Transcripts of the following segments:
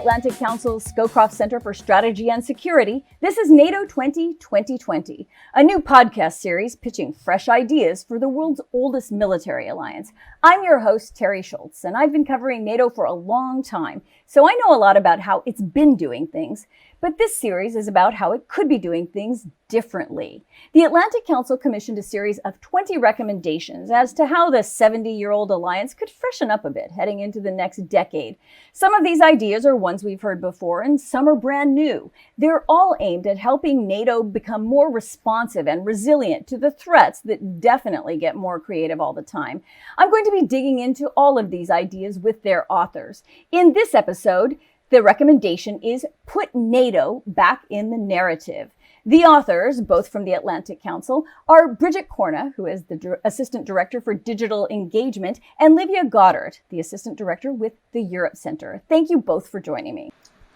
Atlantic Council's Scowcroft Center for Strategy and Security, this is NATO 2020, a new podcast series pitching fresh ideas for the world's oldest military alliance. I'm your host, Terry Schultz, and I've been covering NATO for a long time, so I know a lot about how it's been doing things. But this series is about how it could be doing things differently. The Atlantic Council commissioned a series of 20 recommendations as to how the 70-year-old alliance could freshen up a bit heading into the next decade. Some of these ideas are ones we've heard before, and some are brand new. They're all aimed at helping NATO become more responsive and resilient to the threats that definitely get more creative all the time. I'm going to be digging into all of these ideas with their authors. In this episode, the recommendation is put NATO back in the narrative. The authors, both from the Atlantic Council, are Bridget, who is the Assistant Director for Digital Engagement, and Livia Goddard, the Assistant Director with the Europe Center. Thank you both for joining me.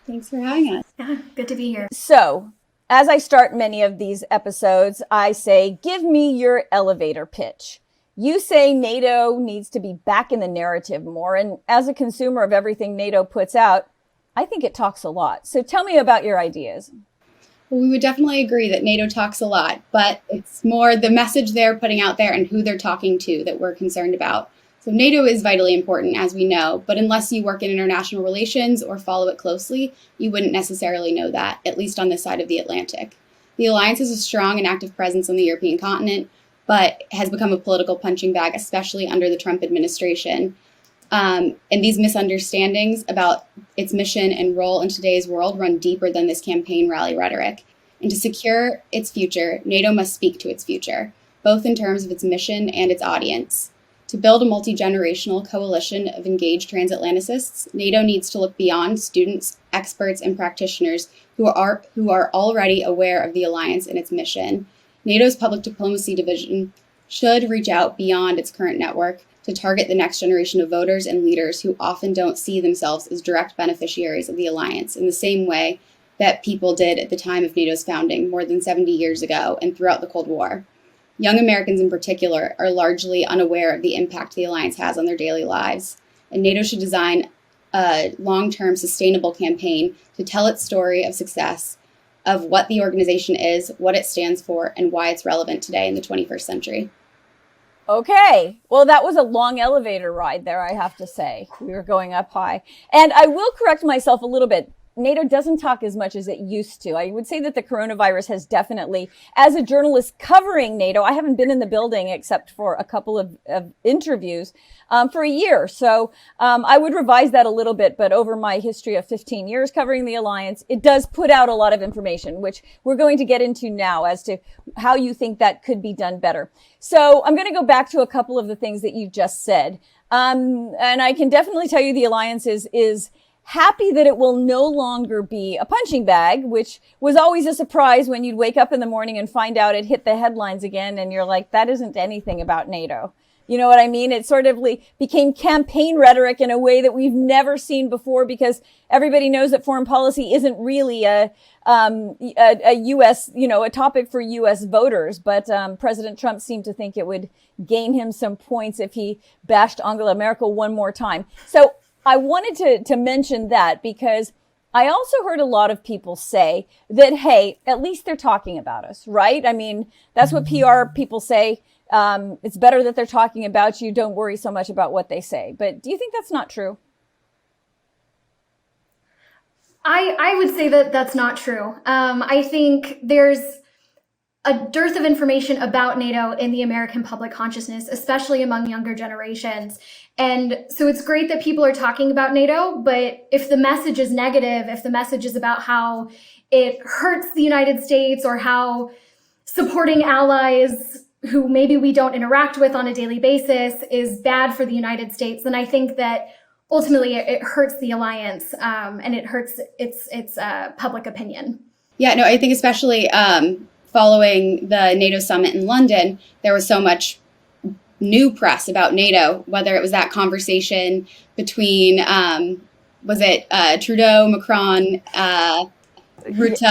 Thanks for having us. Yeah, good to be here. So, as I start many of these episodes, I say, give me your elevator pitch. You say NATO needs to be back in the narrative more, and as a consumer of everything NATO puts out, I think it talks a lot. So tell me about your ideas. Well, we would definitely agree that NATO talks a lot, but it's more the message they're putting out there and who they're talking to that we're concerned about. So NATO is vitally important, as we know, but unless you work in international relations or follow it closely, you wouldn't necessarily know that, at least on this side of the Atlantic. The alliance has a strong and active presence on the European continent, but has become a political punching bag, especially under the Trump administration. And these misunderstandings about its mission and role in today's world run deeper than this campaign rally rhetoric. And to secure its future, NATO must speak to its future, both in terms of its mission and its audience. To build a multi-generational coalition of engaged transatlanticists, NATO needs to look beyond students, experts, and practitioners who are already aware of the alliance and its mission. NATO's public diplomacy division should reach out beyond its current network to target the next generation of voters and leaders who often don't see themselves as direct beneficiaries of the alliance in the same way that people did at the time of NATO's founding more than 70 years ago and throughout the Cold War. Young Americans in particular are largely unaware of the impact the alliance has on their daily lives, and NATO should design a long-term sustainable campaign to tell its story of success, of what the organization is, what it stands for, and why it's relevant today in the 21st century. Okay. Well, that was a long elevator ride there, I have to say. We were going up high. And I will correct myself a little bit. NATO doesn't talk as much as it used to. I would say that the coronavirus has definitely, as a journalist covering NATO, I haven't been in the building except for a couple of interviews for a year. So I would revise that a little bit, but over my history of 15 years covering the alliance, it does put out a lot of information, which we're going to get into now as to how you think that could be done better. So I'm going to go back to a couple of the things that you just said. And I can definitely tell you the alliance is happy that it will no longer be a punching bag, which was always a surprise when you'd wake up in the morning and find out it hit the headlines again. And you're like, that isn't anything about NATO. You know what I mean? It sort of became campaign rhetoric in a way that we've never seen before, because everybody knows that foreign policy isn't really a U.S., a topic for U.S. voters. But President Trump seemed to think it would gain him some points if he bashed Angela Merkel one more time. So I wanted to mention that because I also heard a lot of people say that, hey, at least they're talking about us, right? I mean, that's what PR people say. It's better that they're talking about you. Don't worry so much about what they say. But do you think that's not true? I would say that that's not true. I think there's a dearth of information about NATO in the American public consciousness, especially among younger generations. And so it's great that people are talking about NATO, but if the message is negative, if the message is about how it hurts the United States or how supporting allies who maybe we don't interact with on a daily basis is bad for the United States, then I think that ultimately it hurts the alliance and it hurts its public opinion. Yeah, no, I think especially following the NATO summit in London, there was so much new press about NATO, whether it was that conversation between, was it Trudeau, Macron, Rutte,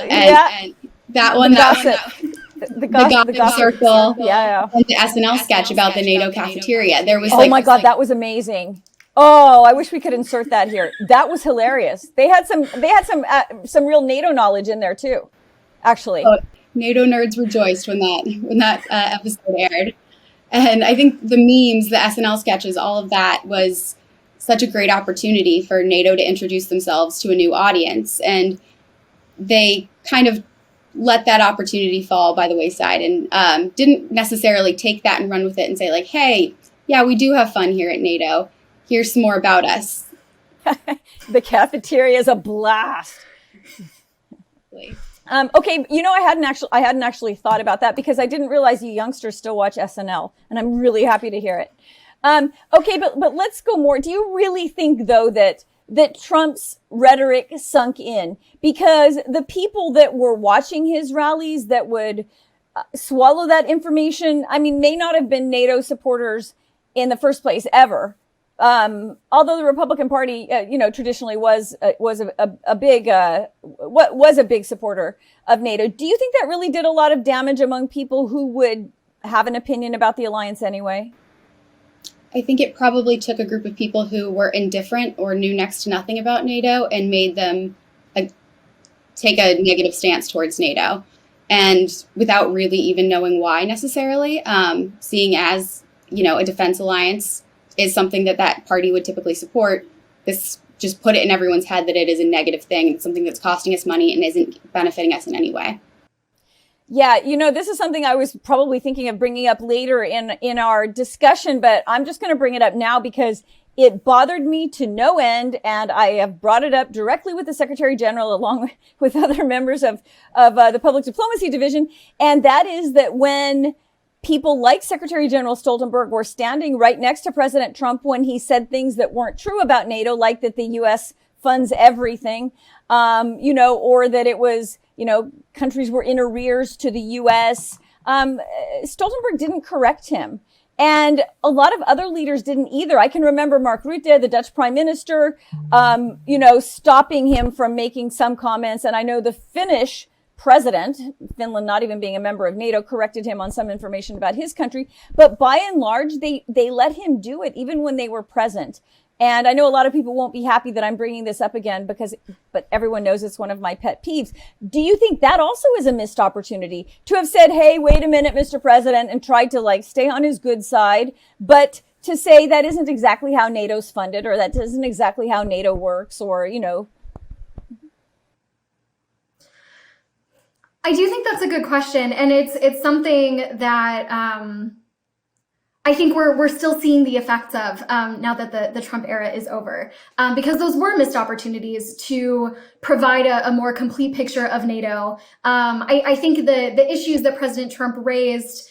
and that one, the gossip circle, yeah. and the SNL sketch about the NATO cafeteria. There was oh my God, that was amazing. Oh, I wish we could insert that here. That was hilarious. They had some real NATO knowledge in there too, actually. Oh, NATO nerds rejoiced when that episode aired. And I think the memes, the SNL sketches, all of that was such a great opportunity for NATO to introduce themselves to a new audience. And they kind of let that opportunity fall by the wayside and didn't necessarily take that and run with it and say like, hey, yeah, we do have fun here at NATO. Here's some more about us. The cafeteria is a blast. Okay, I hadn't actually thought about that because I didn't realize you youngsters still watch SNL, and I'm really happy to hear it. Okay, but let's go more. Do you really think though that Trump's rhetoric sunk in? Because the people that were watching his rallies that would swallow that information, I mean, may not have been NATO supporters in the first place ever. Although the Republican Party, traditionally was a big supporter of NATO. Do you think that really did a lot of damage among people who would have an opinion about the alliance anyway? I think it probably took a group of people who were indifferent or knew next to nothing about NATO and made them take a negative stance towards NATO, and without really even knowing why necessarily, seeing as a defense alliance is something that party would typically support. This just put it in everyone's head that it is a negative thing. It's something that's costing us money and isn't benefiting us in any way. Yeah, this is something I was probably thinking of bringing up later in our discussion, but I'm just going to bring it up now because it bothered me to no end, and I have brought it up directly with the Secretary General along with other members of the Public Diplomacy Division, and that is that when people like Secretary General Stoltenberg were standing right next to President Trump when he said things that weren't true about NATO, like that the U.S. funds everything, or that it was, countries were in arrears to the U.S. Stoltenberg didn't correct him. And a lot of other leaders didn't either. I can remember Mark Rutte, the Dutch prime minister, stopping him from making some comments. And I know the Finnish president, Finland not even being a member of NATO, corrected him on some information about his country. But by and large, they let him do it even when they were present. And I know a lot of people won't be happy that I'm bringing this up again but everyone knows it's one of my pet peeves. Do you think that also is a missed opportunity to have said, hey, wait a minute, Mr. President, and tried to stay on his good side, but to say that isn't exactly how NATO's funded, or that isn't exactly how NATO works, or, I do think that's a good question, and it's something that I think we're still seeing the effects of now that the Trump era is over, because those were missed opportunities to provide a more complete picture of NATO. I think the issues that President Trump raised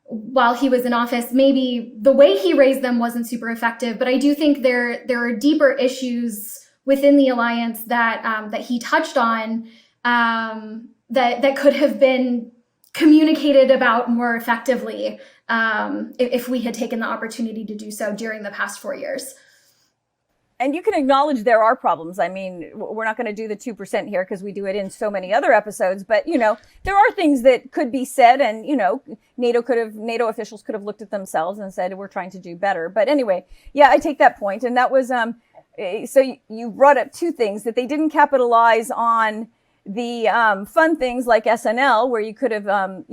while he was in office, maybe the way he raised them wasn't super effective, but I do think there are deeper issues within the alliance that he touched on that could have been communicated about more effectively if we had taken the opportunity to do so during the past 4 years. And you can acknowledge there are problems. I mean, we're not going to do the 2% here because we do it in so many other episodes. But, there are things that could be said, and, NATO officials could have looked at themselves and said, we're trying to do better. But anyway, yeah, I take that point. And that was, so you brought up two things: that they didn't capitalize on the fun things like SNL, where you could have,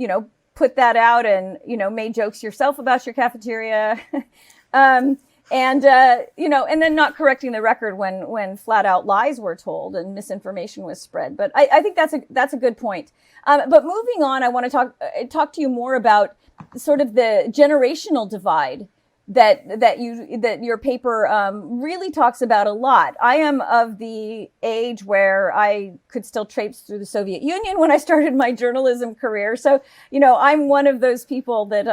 put that out and, made jokes yourself about your cafeteria. And then not correcting the record when flat out lies were told and misinformation was spread. But I think that's a good point. But moving on, I want to talk to you more about sort of the generational divide that your paper really talks about a lot. I am of the age where I could still traipse through the Soviet Union when I started my journalism career. So, I'm one of those people that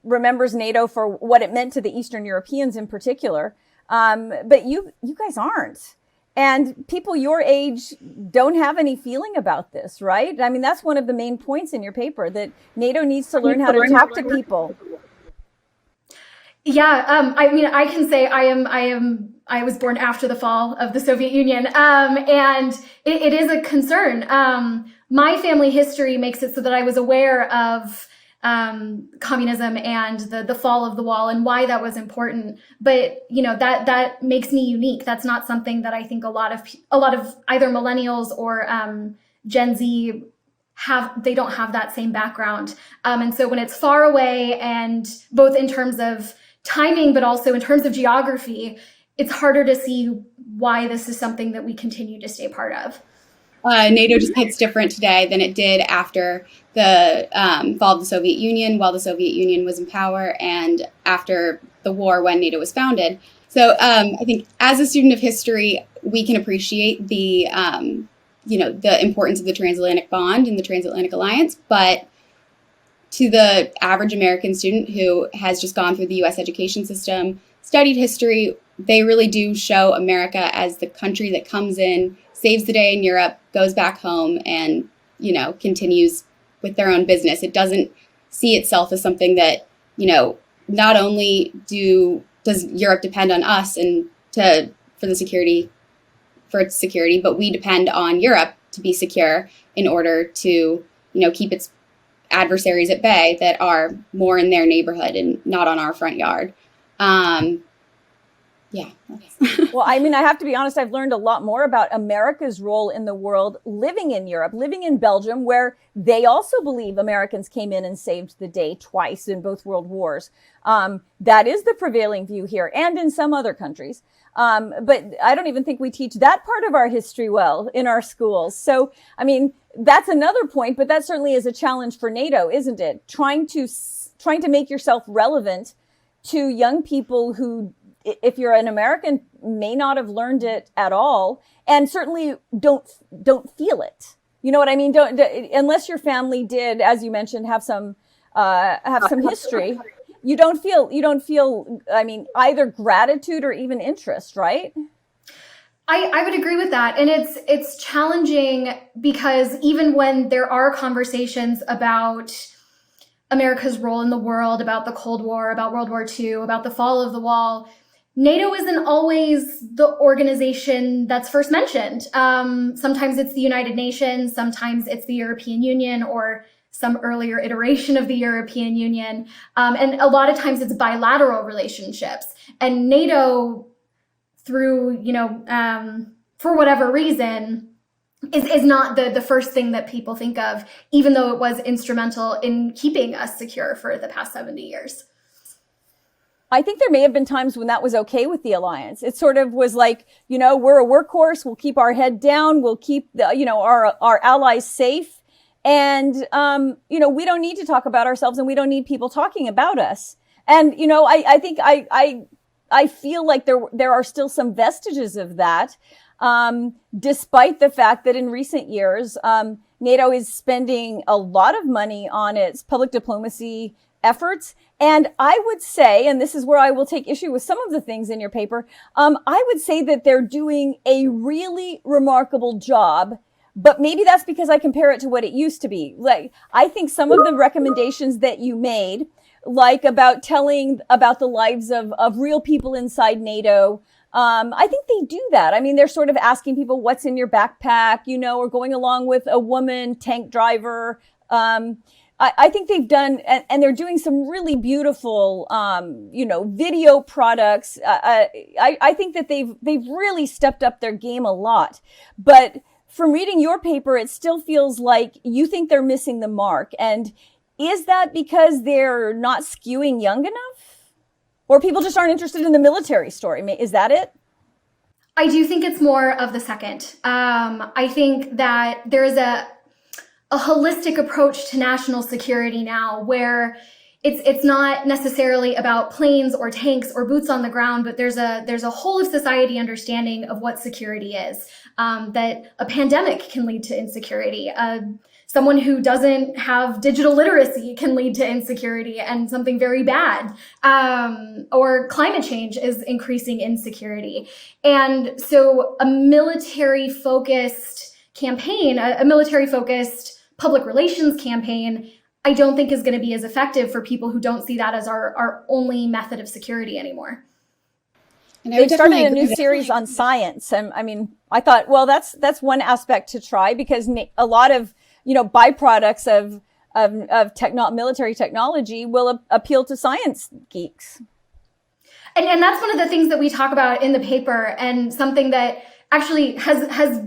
remembers NATO for what it meant to the Eastern Europeans in particular. But you guys aren't. And people your age don't have any feeling about this, right? I mean, that's one of the main points in your paper, that NATO needs to learn how to talk to people. Yeah, I mean, I can say I was born after the fall of the Soviet Union, and it is a concern. My family history makes it so that I was aware of communism and the fall of the wall and why that was important. But that makes me unique. That's not something that I think a lot of either millennials or Gen Z they don't have that same background. And so when it's far away, and both in terms of timing, but also in terms of geography, it's harder to see why this is something that we continue to stay part of. NATO just hits different today than it did after the fall of the Soviet Union, while the Soviet Union was in power, and after the war when NATO was founded. So I think as a student of history, we can appreciate the importance of the transatlantic bond and the transatlantic alliance, but to the average American student who has just gone through the U.S. education system, studied history, they really do show America as the country that comes in, saves the day in Europe, goes back home, and, continues with their own business. It doesn't see itself as something that, not only does Europe depend on us and for its security, but we depend on Europe to be secure in order to, keep its adversaries at bay that are more in their neighborhood and not on our front yard. Yeah. Well, I have to be honest, I've learned a lot more about America's role in the world living in Europe, living in Belgium, where they also believe Americans came in and saved the day twice in both world wars. That is the prevailing view here and in some other countries. But I don't even think we teach that part of our history well in our schools. So, that's another point, but that certainly is a challenge for NATO, isn't it? Trying to make yourself relevant to young people who, if you're an American, may not have learned it at all, and certainly don't feel it. You know what I mean? Don't unless your family did, as you mentioned, have some history. You don't feel. Either gratitude or even interest, right? I would agree with that. And it's challenging because even when there are conversations about America's role in the world, about the Cold War, about World War II, about the fall of the wall, NATO isn't always the organization that's first mentioned. Sometimes it's the United Nations, sometimes it's the European Union or some earlier iteration of the European Union. And a lot of times it's bilateral relationships. And NATO, through, for whatever reason, is not the first thing that people think of, even though it was instrumental in keeping us secure for the past 70 years. I think there may have been times when that was okay with the alliance. It sort of was like, we're a workhorse. We'll keep our head down. We'll keep our allies safe. And, we don't need to talk about ourselves and we don't need people talking about us. And, I think I feel like there are still some vestiges of that, despite the fact that in recent years, NATO is spending a lot of money on its public diplomacy efforts. And I would say, and this is where I will take issue with some of the things in your paper, I would say that they're doing a really remarkable job, but maybe that's because I compare it to what it used to be. Like, I think some of the recommendations that you made, like about telling about the lives of real people inside NATO, I think they do that. They're sort of asking people what's in your backpack, or going along with a woman tank driver. I think they've done, and they're doing some really beautiful, video products. I think that they've really stepped up their game a lot. But from reading your paper, it still feels like you think they're missing the mark. And is that because they're not skewing young enough? Or people just aren't interested in the military story? Is that it? I do think it's more of the second. I think that there is a holistic approach to national security now, where it's not necessarily about planes or tanks or boots on the ground, but there's a whole of society understanding of what security is. That a pandemic can lead to insecurity. Someone who doesn't have digital literacy can lead to insecurity and something very bad. Or climate change is increasing insecurity. And so a military-focused campaign, a military-focused public relations campaign, I don't think is going to be as effective for people who don't see that as our only method of security anymore. And they started a new series on science. And I thought, well, that's one aspect to try, because a lot of, byproducts military technology will appeal to science geeks. And that's one of the things that we talk about in the paper, and something that actually has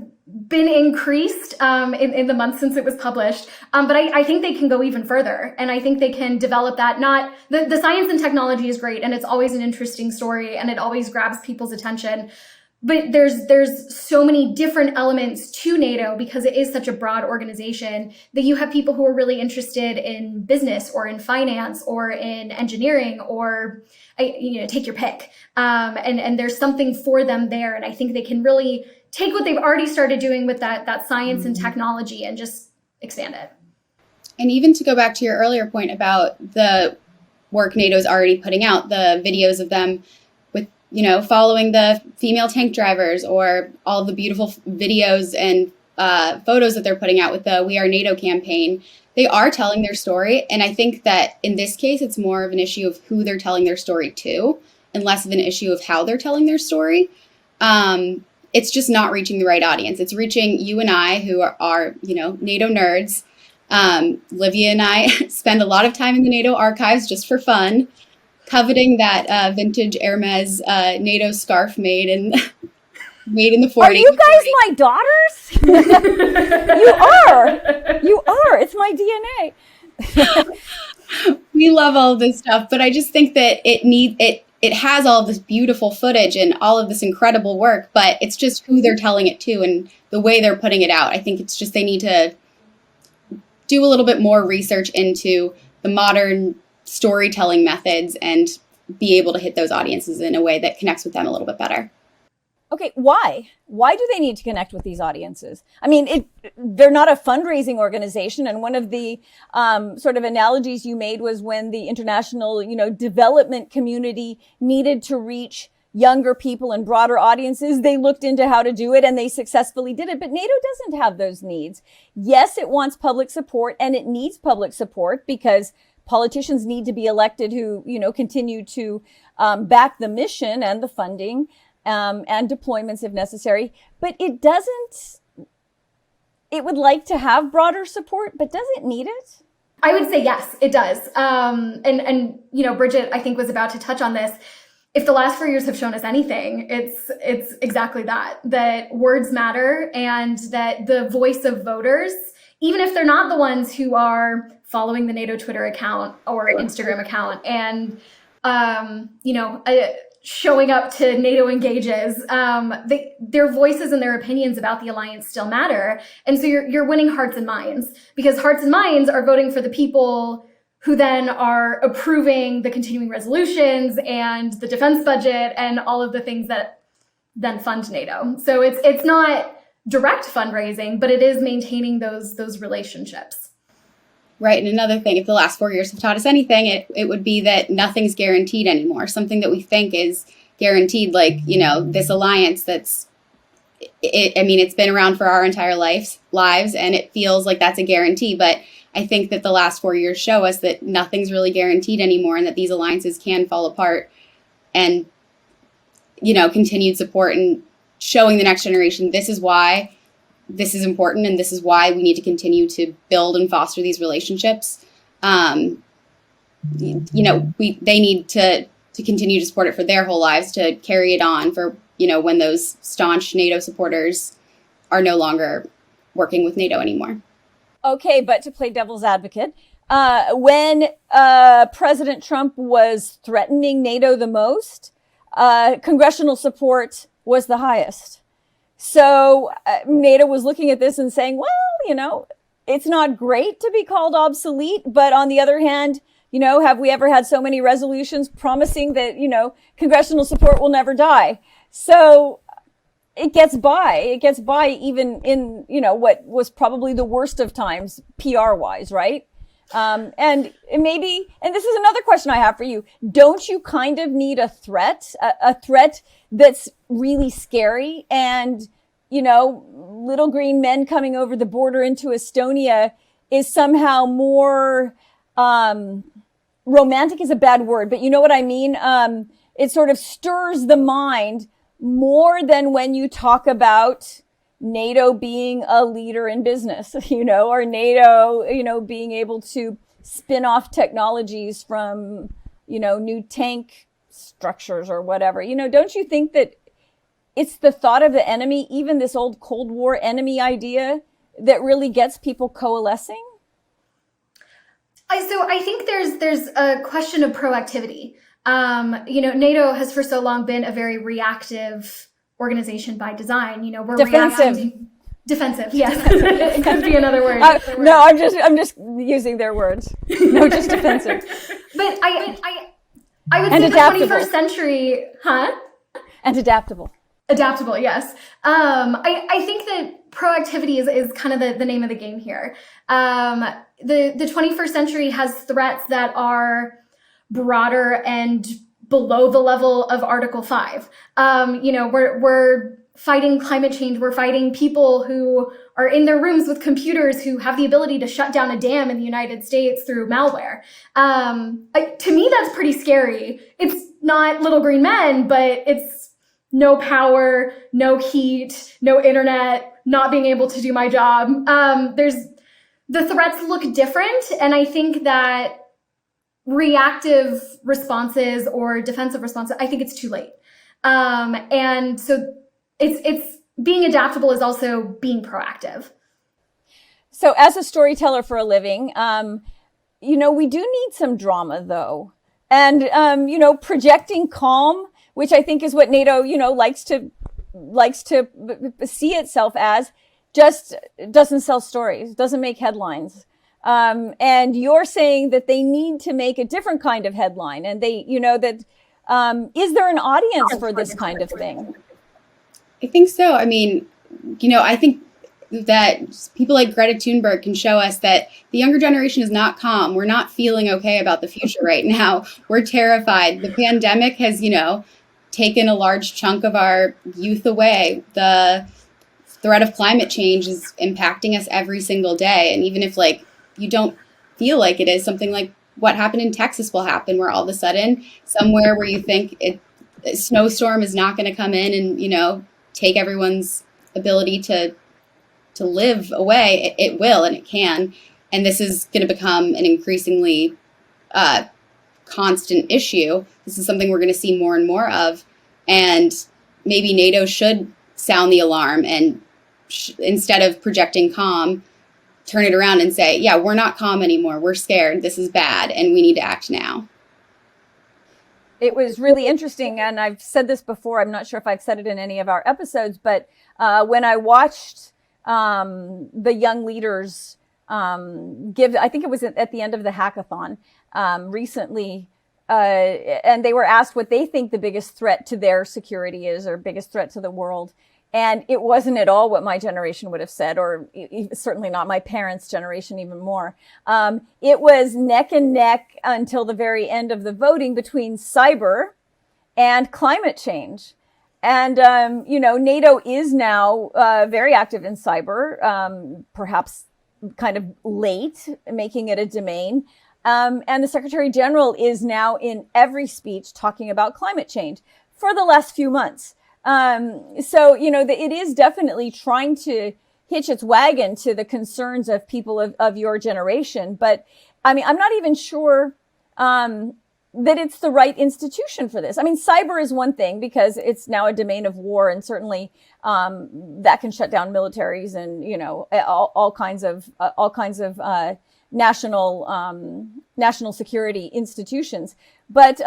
been increased in the months since it was published. But I think they can go even further, and I think they can develop that. Not the science and technology is great, and it's always an interesting story, and it always grabs people's attention. But there's so many different elements to NATO, because it is such a broad organization, that you have people who are really interested in business or in finance or in engineering, or take your pick. And there's something for them there. And I think they can really take what they've already started doing with that science and technology and just expand it. And even to go back to your earlier point about the work NATO's already putting out, the videos of them with, following the female tank drivers, or all the beautiful videos and photos that they're putting out with the We Are NATO campaign, they are telling their story. And I think that in this case, it's more of an issue of who they're telling their story to, and less of an issue of how they're telling their story. It's just not reaching the right audience. It's reaching you and I, who are NATO nerds. Livia and I spend a lot of time in the NATO archives just for fun, coveting that vintage Hermes NATO scarf made in the 40s. Are you guys my daughters? You are. It's my DNA. We love all this stuff, but I just think that it has all of this beautiful footage and all of this incredible work, but it's just who they're telling it to and the way they're putting it out. I think it's just they need to do a little bit more research into the modern storytelling methods and be able to hit those audiences in a way that connects with them a little bit better. Okay, why? Why do they need to connect with these audiences? I mean, they're not a fundraising organization. And one of the sort of analogies you made was when the international, development community needed to reach younger people and broader audiences, they looked into how to do it and they successfully did it. But NATO doesn't have those needs. Yes, it wants public support, and it needs public support because politicians need to be elected who, continue to back the mission and the funding. And deployments if necessary, but it would like to have broader support, but does it need it? I would say yes, it does. And Bridget, I think, was about to touch on this. If the last 4 years have shown us anything, it's exactly that words matter, and that the voice of voters, even if they're not the ones who are following the NATO Twitter account or Instagram account and, showing up to NATO engages, their voices and their opinions about the alliance still matter. And so you're winning hearts and minds, because hearts and minds are voting for the people who then are approving the continuing resolutions and the defense budget and all of the things that then fund NATO. So it's not direct fundraising, but it is maintaining those relationships. Right. And another thing, if the last 4 years have taught us anything, it would be that nothing's guaranteed anymore. Something that we think is guaranteed, like, this alliance it's been around for our entire lives, and it feels like that's a guarantee. But I think that the last 4 years show us that nothing's really guaranteed anymore, and that these alliances can fall apart. And, continued support and showing the next generation, this is why this is important, and this is why we need to continue to build and foster these relationships. They need to continue to support it for their whole lives, to carry it on for, when those staunch NATO supporters are no longer working with NATO anymore. Okay, but to play devil's advocate, when President Trump was threatening NATO the most, congressional support was the highest. So NATO was looking at this and saying, well, it's not great to be called obsolete, but on the other hand, have we ever had so many resolutions promising that, congressional support will never die? So it gets by. It gets by even in, what was probably the worst of times, PR wise, right? And this is another question I have for you. Don't you kind of need a threat that's really scary? And, little green men coming over the border into Estonia is somehow more, romantic is a bad word, but you know what I mean? It sort of stirs the mind more than when you talk about, NATO being a leader in business, or NATO, being able to spin off technologies from, new tank structures or whatever. Don't you think that it's the thought of the enemy, even this old Cold War enemy idea, that really gets people coalescing? So I think there's a question of proactivity. NATO has for so long been a very reactive organization by design. We're defensive. Defensive, yes. It could be another word. No, I'm just using their words. No, just defensive. But I would and say adaptable. The 21st century, And adaptable. Adaptable, yes. I think that proactivity is kind of the name of the game here. The 21st century has threats that are broader and below the level of Article 5. We're fighting climate change. We're fighting people who are in their rooms with computers who have the ability to shut down a dam in the United States through malware. To me, that's pretty scary. It's not little green men, but it's no power, no heat, no internet, not being able to do my job. The threats look different, and I think that reactive responses or defensive responses, I think it's too late. And so it's being adaptable is also being proactive. So as a storyteller for a living, we do need some drama though. And, projecting calm, which I think is what NATO, likes to see itself as, just doesn't sell stories, doesn't make headlines. And you're saying that they need to make a different kind of headline, and they, is there an audience for this kind of thing? I think so. I mean, I think that people like Greta Thunberg can show us that the younger generation is not calm. We're not feeling okay about the future right now. We're terrified. The pandemic has, taken a large chunk of our youth away. The threat of climate change is impacting us every single day. And even if you don't feel like it is, something like what happened in Texas will happen, where all of a sudden somewhere where you think a snowstorm is not going to come in and, take everyone's ability to live away, it will, and it can. And this is going to become an increasingly constant issue. This is something we're going to see more and more of. And maybe NATO should sound the alarm and instead of projecting calm, turn it around and say, yeah, we're not calm anymore. We're scared. This is bad. And we need to act now. It was really interesting. And I've said this before. I'm not sure if I've said it in any of our episodes, but when I watched the young leaders I think it was at the end of the hackathon recently, and they were asked what they think the biggest threat to their security is, or biggest threat to the world. And it wasn't at all what my generation would have said, or certainly not my parents' generation, even more. It was neck and neck until the very end of the voting between cyber and climate change. And, NATO is now very active in cyber, perhaps kind of late, making it a domain. And the Secretary General is now in every speech talking about climate change for the last few months. It is definitely trying to hitch its wagon to the concerns of people of your generation. But I mean, I'm not even sure that it's the right institution for this. I mean, cyber is one thing because it's now a domain of war, and certainly that can shut down militaries and all kinds of national security institutions. But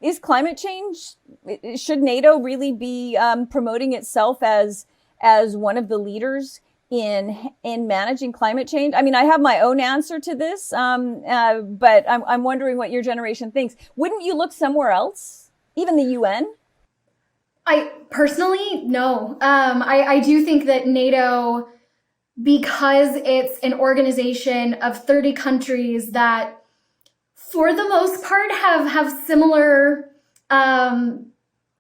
is climate change, should NATO really be promoting itself as one of the leaders in managing climate change? I mean, I have my own answer to this, but I'm wondering what your generation thinks. Wouldn't you look somewhere else, even the UN? I personally, no. I do think that NATO, because it's an organization of 30 countries that, for the most part, have similar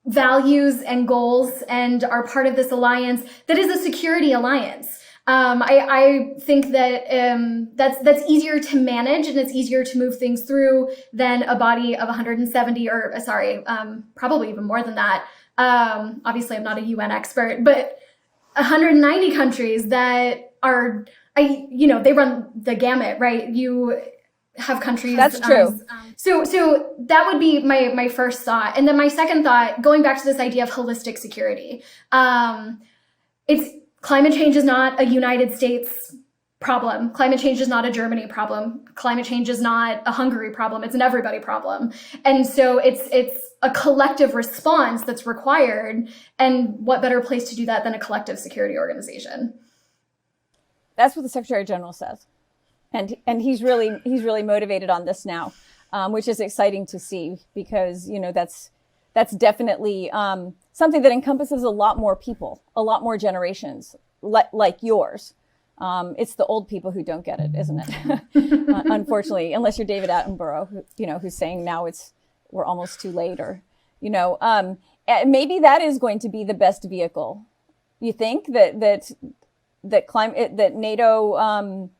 values and goals and are part of this alliance that is a security alliance. I think that that's easier to manage and it's easier to move things through than a body of 170 probably even more than that. Obviously, I'm not a UN expert, but 190 countries that are, they run the gamut, right? You have countries. That's true. So that would be my first thought. And then my second thought, going back to this idea of holistic security, it's climate change is not a United States problem. Climate change is not a Germany problem. Climate change is not a Hungary problem. It's an everybody problem. And so it's a collective response that's required. And what better place to do that than a collective security organization? That's what the Secretary General says. And he's really motivated on this now, which is exciting to see, because, that's definitely something that encompasses a lot more people, a lot more generations like yours. It's the old people who don't get it, isn't it? Unfortunately, unless you're David Attenborough, who's saying now we're almost too late, or, maybe that is going to be the best vehicle. You think that NATO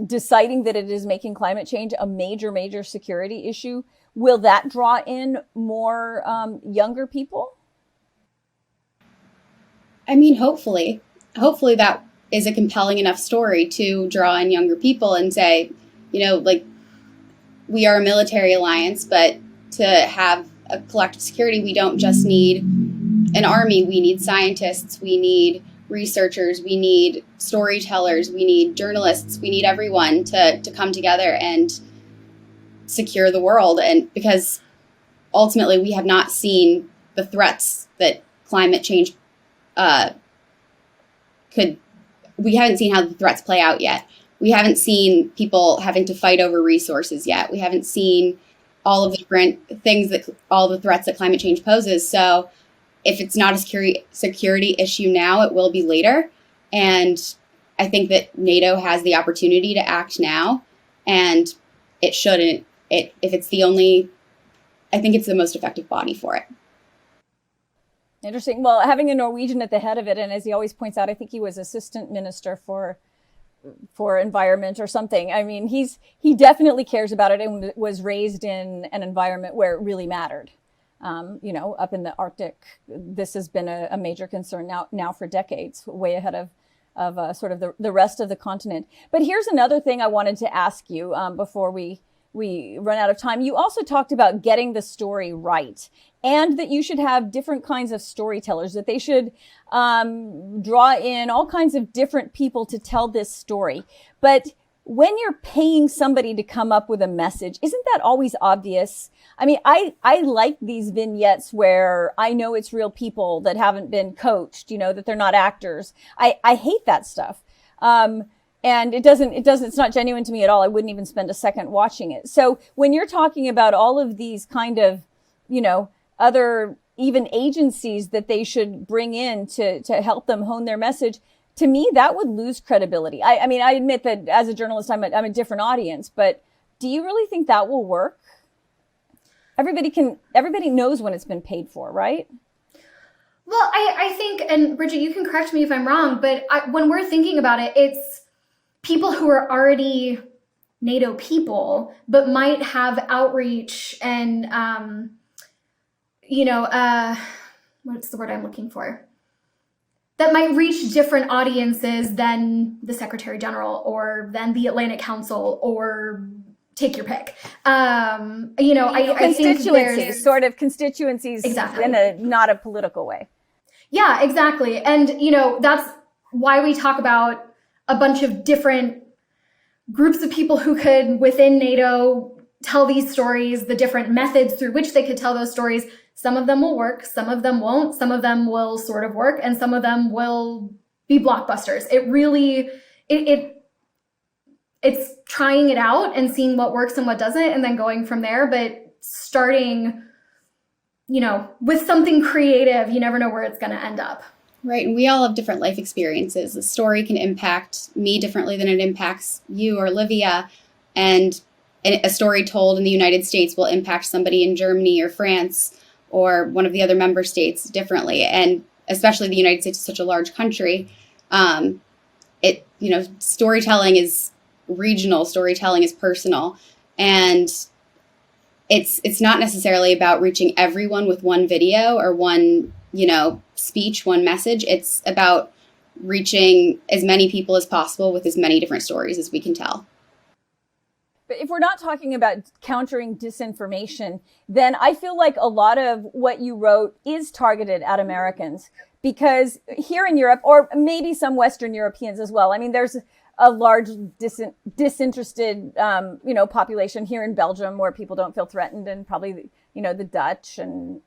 deciding that it is making climate change a major security issue, will that draw in more younger people? I mean, hopefully that is a compelling enough story to draw in younger people and say, we are a military alliance, but to have a collective security, we don't just need an army. We need scientists. We need researchers. We need storytellers. We need journalists. We need everyone to come together and secure the world. And because ultimately we have not seen the threats that climate change we haven't seen how the threats play out yet. We haven't seen people having to fight over resources yet. We haven't seen all of the different things all the threats that climate change poses. So if it's not a security issue now, it will be later. And I think that NATO has the opportunity to act now, and it shouldn't. I think it's the most effective body for it. Interesting. Well, having a Norwegian at the head of it, and as he always points out, I think he was assistant minister for environment or something. I mean, he definitely cares about it and was raised in an environment where it really mattered. Up in the Arctic, this has been a major concern now for decades, way ahead of sort of the rest of the continent. But here's another thing I wanted to ask you before we run out of time. You also talked about getting the story right, and that you should have different kinds of storytellers, that they should draw in all kinds of different people to tell this story. But when you're paying somebody to come up with a message, isn't that always obvious? I mean, I like these vignettes where I know it's real people that haven't been coached, that they're not actors. I hate that stuff. And it's not genuine to me at all. I wouldn't even spend a second watching it. So when you're talking about all of these kind of, other even agencies that they should bring in to help them hone their message, to me, that would lose credibility. I mean, I admit that as a journalist, I'm a different audience, but do you really think that will work? Everybody knows when it's been paid for, right? Well, I think, and Bridget, you can correct me if I'm wrong, but when we're thinking about it, it's people who are already NATO people, but might have outreach and, what's the word I'm looking for? That might reach different audiences than the Secretary General or than the Atlantic Council, or take your pick. I think there's sort of constituencies, exactly, in not a political way. Yeah, exactly. And, that's why we talk about a bunch of different groups of people who could, within NATO, tell these stories, the different methods through which they could tell those stories. Some of them will work, some of them won't, some of them will sort of work, and some of them will be blockbusters. It really, it's trying it out and seeing what works and what doesn't, and then going from there. But starting, with something creative, you never know where it's going to end up. Right. And we all have different life experiences. The story can impact me differently than it impacts you or Livia. And a story told in the United States will impact somebody in Germany or France or one of the other member states differently. And especially the United States is such a large country. Storytelling is regional, storytelling is personal. And it's not necessarily about reaching everyone with one video or one speech, one message. It's about reaching as many people as possible with as many different stories as we can tell. But if we're not talking about countering disinformation, then I feel like a lot of what you wrote is targeted at Americans, because here in Europe, or maybe some Western Europeans as well, I mean, there's a large disinterested, population here in Belgium where people don't feel threatened, and probably, the Dutch and,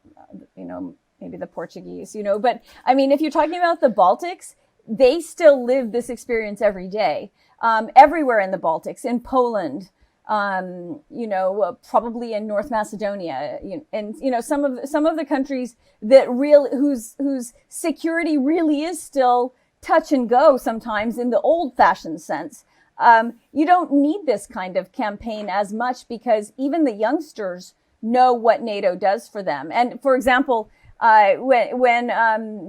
maybe the Portuguese, but I mean, if you're talking about the Baltics, they still live this experience every day, everywhere in the Baltics, in Poland, probably in North Macedonia, and some of the countries that whose security really is still touch and go sometimes in the old-fashioned sense. You don't need this kind of campaign as much, because even the youngsters know what NATO does for them. And for example, when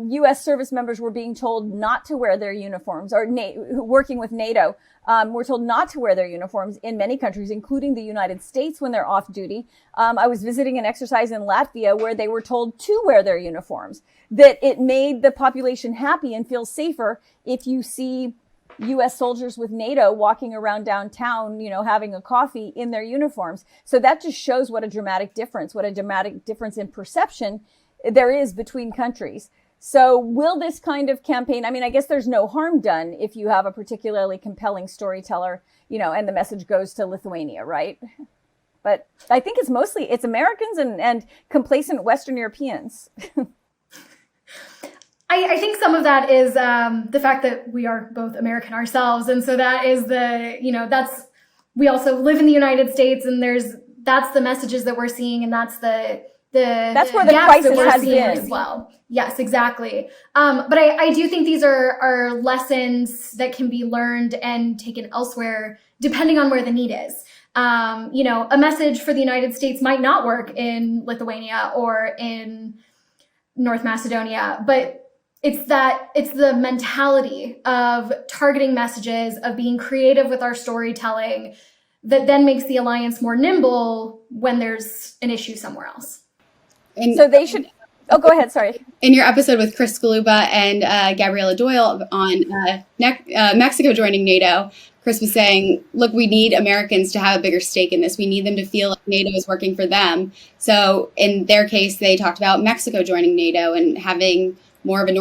U.S. service members were being told not to wear their uniforms, or working with NATO, were told not to wear their uniforms in many countries, including the United States, when they're off duty. I was visiting an exercise in Latvia where they were told to wear their uniforms, that it made the population happy and feel safer if you see U.S. soldiers with NATO walking around downtown, having a coffee in their uniforms. So that just shows what a dramatic difference in perception there is between countries. So will this kind of campaign, I mean, I guess there's no harm done if you have a particularly compelling storyteller, and the message goes to Lithuania, right? But I think it's Americans and complacent Western Europeans. I think some of that is the fact that we are both American ourselves. And so that is we also live in the United States, and that's the messages that we're seeing, and that's where the crisis has been as well. Yes, exactly. But I do think these are lessons that can be learned and taken elsewhere, depending on where the need is. A message for the United States might not work in Lithuania or in North Macedonia, but it's the mentality of targeting messages, of being creative with our storytelling, that then makes the alliance more nimble when there's an issue somewhere else. And so they should. Oh, go ahead. Sorry. In your episode with Chris Galuba and Gabriella Doyle on Mexico joining NATO, Chris was saying, look, we need Americans to have a bigger stake in this. We need them to feel like NATO is working for them. So in their case, they talked about Mexico joining NATO and having more of a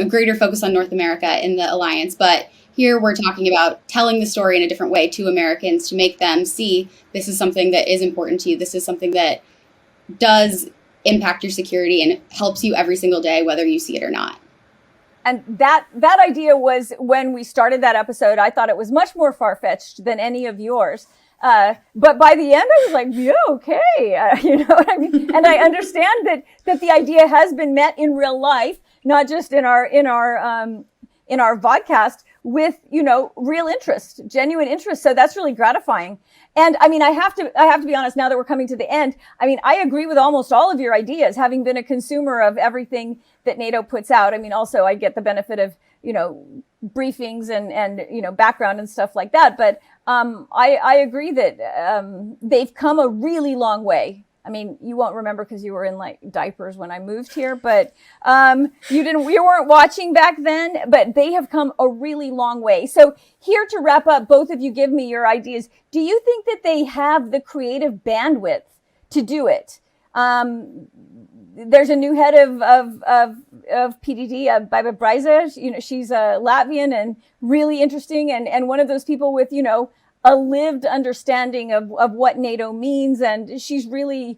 greater focus on North America in the alliance. But here we're talking about telling the story in a different way to Americans to make them see this is something that is important to you. This is something that does impact your security and helps you every single day, whether you see it or not. And that idea was, when we started that episode, I thought it was much more far-fetched than any of yours. But by the end, I was like, yeah, okay. You know what I mean? And I understand that the idea has been met in real life, not just in our vodcast, with, real interest, genuine interest. So that's really gratifying. And I mean, I have to be honest, now that we're coming to the end, I mean, I agree with almost all of your ideas, having been a consumer of everything that NATO puts out. I mean, also I get the benefit of, briefings and background and stuff like that. But, I agree that, they've come a really long way. I mean, you won't remember because you were in like diapers when I moved here, but you weren't watching back then, but they have come a really long way. So here to wrap up, both of you give me your ideas. Do you think that they have the creative bandwidth to do it? There's a new head of PDD, Barbara Bridget. She's a Latvian and really interesting, and one of those people with, a lived understanding of what NATO means, and she's really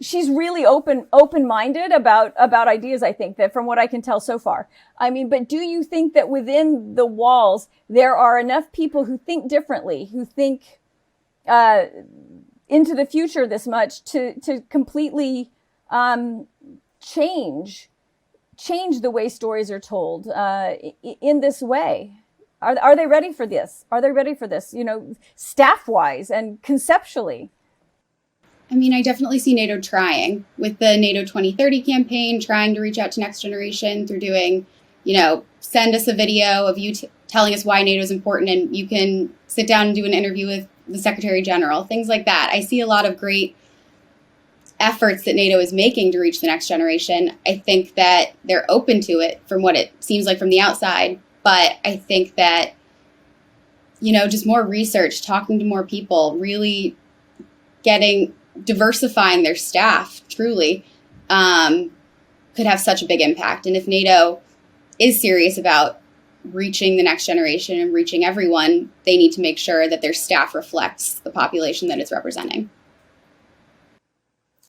open-minded about ideas, I think, that from what I can tell so far. I mean, but do you think that within the walls there are enough people who think differently, who think into the future this much to completely change the way stories are told in this way? Are they ready for this? Are they ready for this, staff-wise and conceptually? I mean, I definitely see NATO trying with the NATO 2030 campaign, trying to reach out to next generation through doing, send us a video of you telling us why NATO is important, and you can sit down and do an interview with the Secretary General, things like that. I see a lot of great efforts that NATO is making to reach the next generation, I think that they're open to it from what it seems like from the outside. But I think that, just more research, talking to more people, really diversifying their staff truly could have such a big impact. And if NATO is serious about reaching the next generation and reaching everyone, they need to make sure that their staff reflects the population that it's representing.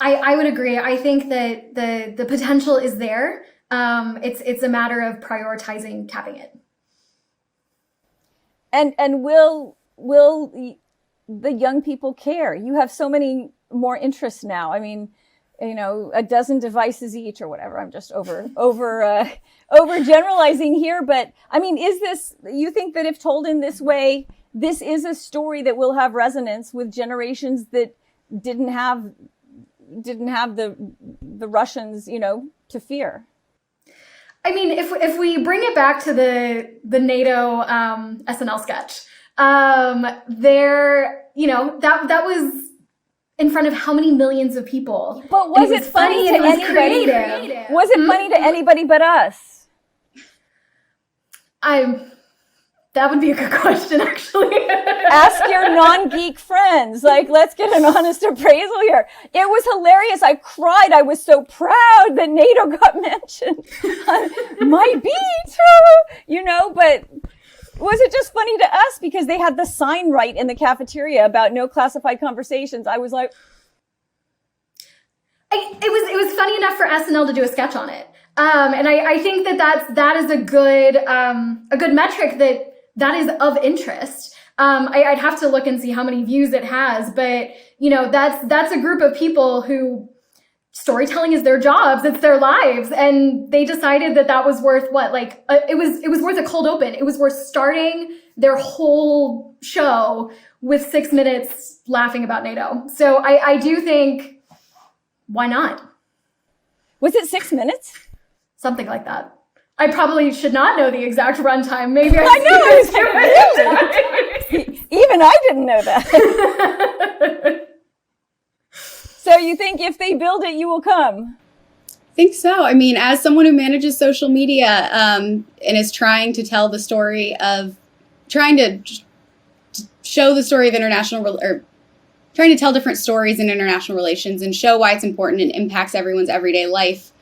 I would agree. I think that the potential is there. It's a matter of prioritizing capping it. And will the young people care? You have so many more interests now. I mean, a dozen devices each or whatever. I'm just over generalizing here, but I mean, you think that if told in this way, this is a story that will have resonance with generations that didn't have the Russians, to fear? I mean, if we bring it back to the NATO SNL sketch, that was in front of how many millions of people? But was it funny to anybody? Was it funny to anybody but us? That would be a good question, actually. Ask your non-geek friends. Let's get an honest appraisal here. It was hilarious. I cried. I was so proud that NATO got mentioned. Might be true, but was it just funny to us because they had the sign right in the cafeteria about no classified conversations? I was like, it was funny enough for SNL to do a sketch on it. And I think that is a good metric that is of interest. I'd have to look and see how many views it has, but that's a group of people who storytelling is their jobs, it's their lives, and they decided that was worth it was worth a cold open. It was worth starting their whole show with 6 minutes laughing about NATO. So I do think, why not? Was it 6 minutes? Something like that. I probably should not know the exact runtime. Maybe I know. Really? Even I didn't know that. So you think if they build it, you will come? I think so. I mean, as someone who manages social media and is trying to tell the story of, trying to show the story of trying to tell different stories in international relations and show why it's important and impacts everyone's everyday life,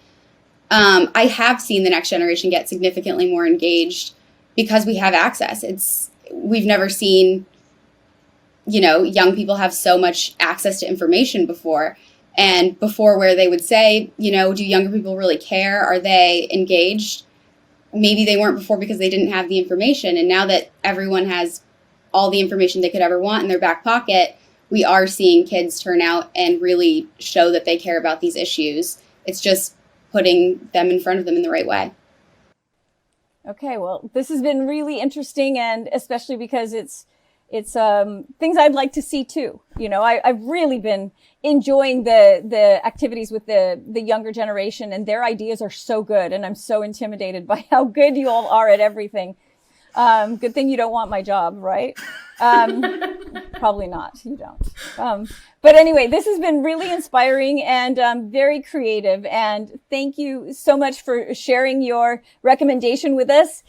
I have seen the next generation get significantly more engaged because we have access. We've never seen, young people have so much access to information before. And before, where they would say, do younger people really care? Are they engaged? Maybe they weren't before because they didn't have the information. And now that everyone has all the information they could ever want in their back pocket, we are seeing kids turn out and really show that they care about these issues. It's just putting them in front of them in the right way. Okay, well, this has been really interesting, and especially because it's things I'd like to see too. I've really been enjoying the activities with the younger generation, and their ideas are so good, and I'm so intimidated by how good you all are at everything. Good thing you don't want my job, right? Probably not. You don't. But anyway, this has been really inspiring and very creative. And thank you so much for sharing your recommendation with us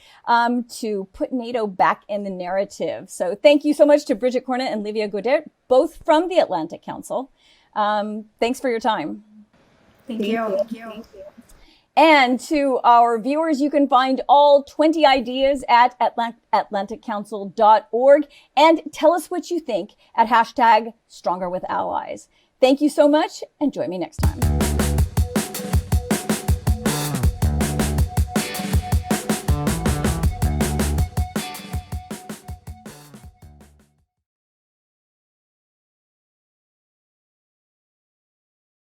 to put NATO back in the narrative. So thank you so much to Bridget Cornett and Livia Godet, both from the Atlantic Council. Thanks for your time. Thank you. And to our viewers, you can find all 20 ideas at atlanticcouncil.org and tell us what you think at #StrongerWithAllies. Thank you so much and join me next time.